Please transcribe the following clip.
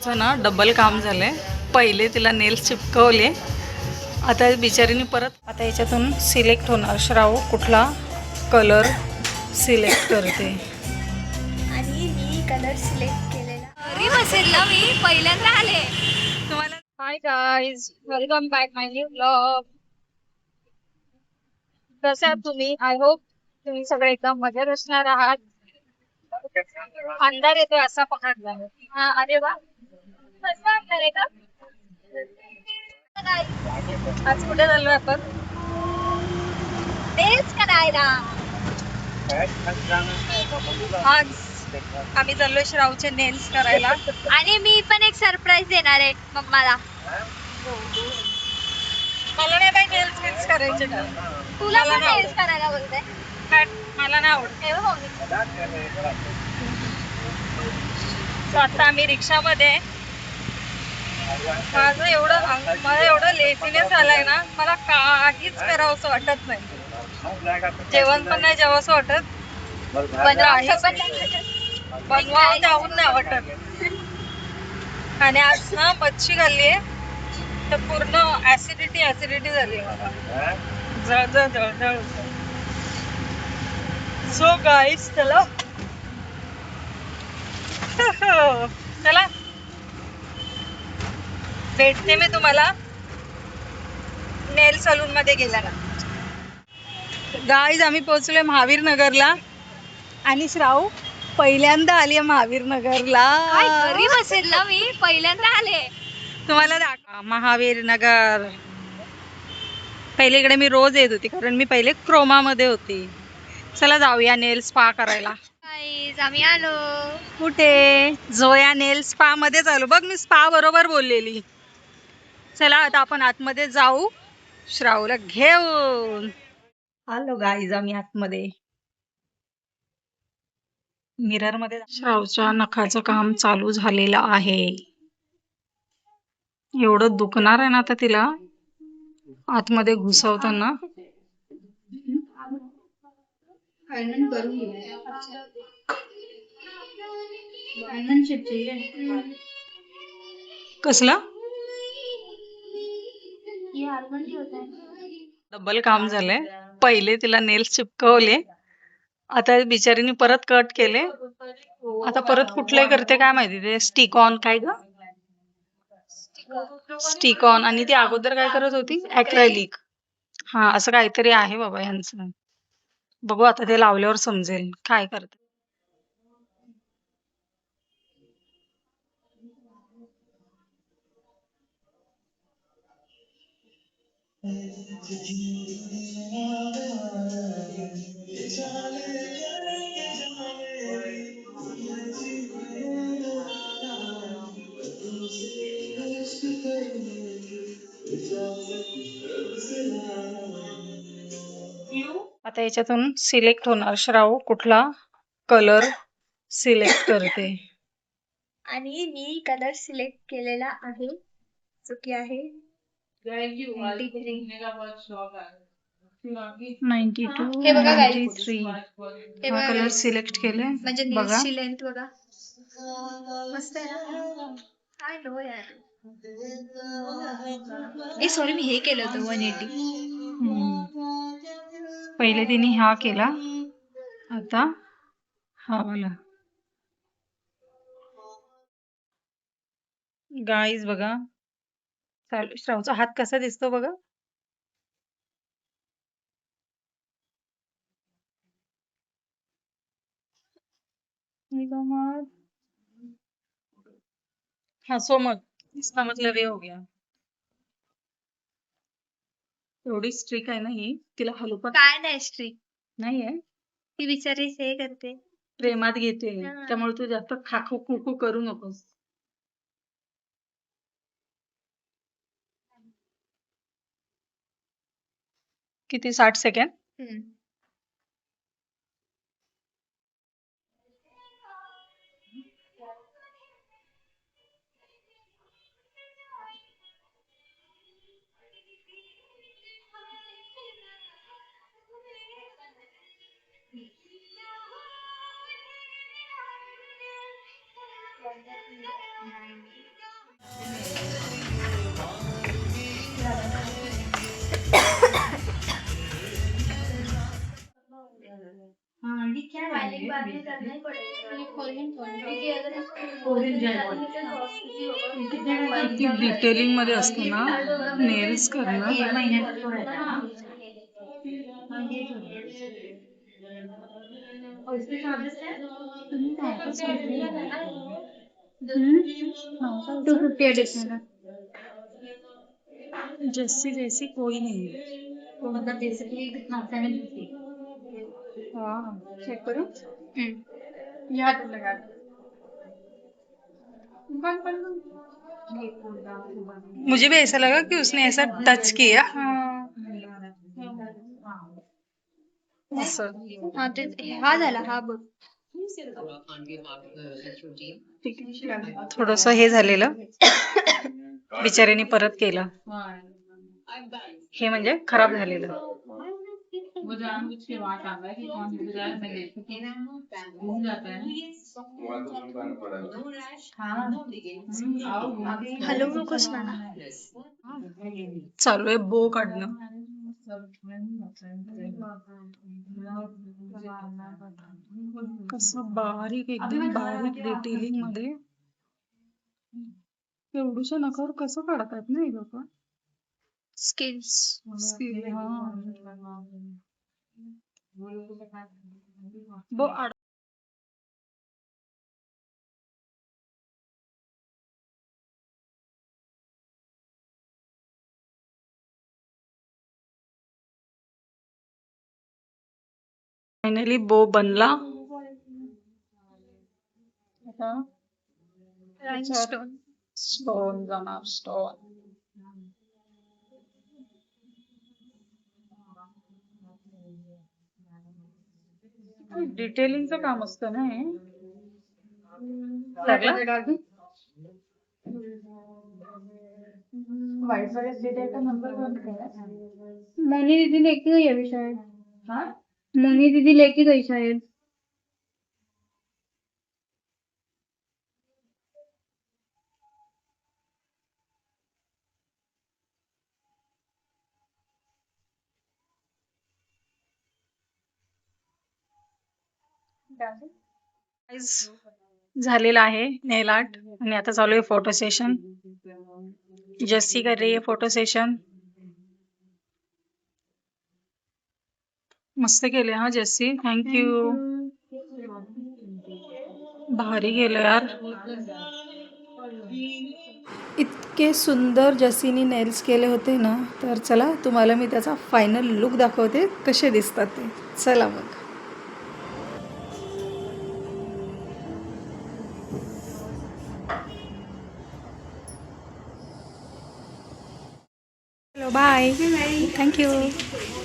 श्रावचं ना डबल काम झालंय. पहिले तिला नेल्स चिपकवले, आता बिचारीने परत आता याच्यातून सिलेक्ट होणार श्राव कुठला कलर सिलेक्ट करते. आणि मी कलर सिलेक्ट केलेला घरी बसेल ना, मी पहिल्यांदा आले तुम्हाला. हाय गाईज, वेलकम बॅक माय न्यू ब्लॉग. कसे आहात तुम्ही? आय होप तुम्ही सगळे एकदम मजेत असणार आहात. अंधार येतोय असा पकडला. हा, अरे वा, मस्त अंधार आहे का? आज कुठे चाललोय आपण? तेच करायला. आज आम्ही चाललोय श्रावचे नेल्स करायला. आणि मी पण एक सरप्राईज देणार आहे मम्माला. मला नाही बाई नेल्स नेल्स करायचे का? तुला मला पण नाही नेल्स करायला बोलते. मला नाही आवडत. ठेव मम्मी. So आता आम्ही रिक्षामध्ये आहे. मला एवढं लेझीनेस आलाय ना, मला काहीच करावंसं वाटत नाही. जेवण पण नाही जेवावंसं वाटत, बनवावं जाऊन नाही वाटत. आणि आज ना मच्छी खाल्लीये तर पूर्ण ऍसिडिटी झाली मला. जळजळ. सो गाईस, चला चला भेटते मी तुम्हाला नेल सलून मध्ये गेल्यानंतर. गाईज, आम्ही पोहोचलोय महावीर नगरला आणि श्राव पहिल्यांदा आली आहे महावीर नगरला. घरी बसेल ना, मी पहिल्यांदा आले. तुम्हाला महावीर नगर. पहिले इकडे मी रोज येत होती, कारण मी पहिले क्रोमा मध्ये होती. चला जाऊया नेल स्पा करायला. गाईज, आम्ही आलो. कुठे? जोया नेल स्पा मध्ये चालू. बघ, मी स्पा बरोबर बोललेली. चला आता आपण आतमध्ये जाऊ श्रावला घेऊन. आलो गाईज आम्ही आतमध्ये. मिरर मध्ये श्रावच्या नखाचं काम चालू झालेलं आहे. एवढं दुखणार आहे ना आता तिला आतमध्ये घुसवताना. कसला डबल काम झालंय. पहिले तिला नेल्स चिपकवले, आता बिचारीने परत कट केले. आता परत कुठले करते काय माहिती. ते स्टिकॉन काय ग? स्टिकॉन. आणि ती अगोदर काय करत होती? ऍक्रेलिक. हा, असं काहीतरी आहे बाबा ह्यांचं. बघू आता ते लावल्यावर समजेल काय करते. आता याच्यातून सिलेक्ट होणार श्राव कुठला कलर सिलेक्ट करते. आणि मी कलर सिलेक्ट केलेला आहे, जो की आहे 93. 92, हे बघा guys. 93. हे हा बघा कलर guys. सिलेक्ट केले. म्हणजे बघा, नेल्सची लेंथ बघा, मस्त आहे ना. आय नो यार. सॉरी, मी हे केलं होतं 180. पहिले तिने हा केला, आता हा वाला. गाईज बघा, श्रावचा हात कसा दिसतो बघा. हाँ सो मत, इसका मतलब ये हो गया. एवढी स्ट्रिक आहे ना ही, तिला हलू पण काय नाही स्ट्रिक, नाही आहे. ती बिचारी हे करते, प्रेमात घेते, हा. त्यामुळे तू जास्त खाखू खुकू करू नकोस. किती? 60 सेकंड. फाइलिंग बाद में करना ही पड़ेगा ये कोरियन क्योंकि अगर इसको किती डिटेलिंग मध्ये असतो ना नेल्स करणं. और इसके चार्जेस है 250 एडिशनल जैसी जैसी कोई नहीं है. तो मतलब बेसिकली कितना 750 हाँ. चेक करो यहाँ तक लगा मुझे भी ऐसा लगा कि उसने ऐसा टच किया असं. हाँ ते हा झाला हा बघ थोडस हे झालेलं बिचाऱ्याने परत केलं. हे म्हणजे खराब झालेलं. हलवू नकोस मला चालू आहे बो काढणं. कसं बारीक एकदम बारीक डिटेलिंग मध्ये एवढूशा नखावर कसं काढतात ना हे लोक. Skills skill. बो फायनली बो बनला. आता राइनस्टोन स्टोन जाणार. स्टोन डिटेलिंगचं काम असतं ना हे. लागला मोनी दीदी लेके गई अभी शायद मोनी दीदी लेके गई शायद झालेला आहे नेल आर्ट आणि आता चालू आहे फोटो सेशन. जस्सी कर रही है फोटो सेशन. मस्त केले हा जस्सी. थँक्यू. भारी गेलं यार. इतके सुंदर जस्सीने नेल्स केले होते ना. तर चला तुम्हाला मी त्याचा फायनल लुक दाखवते कसे दिसतात ते. चला मग. Hello, bye. Thank you.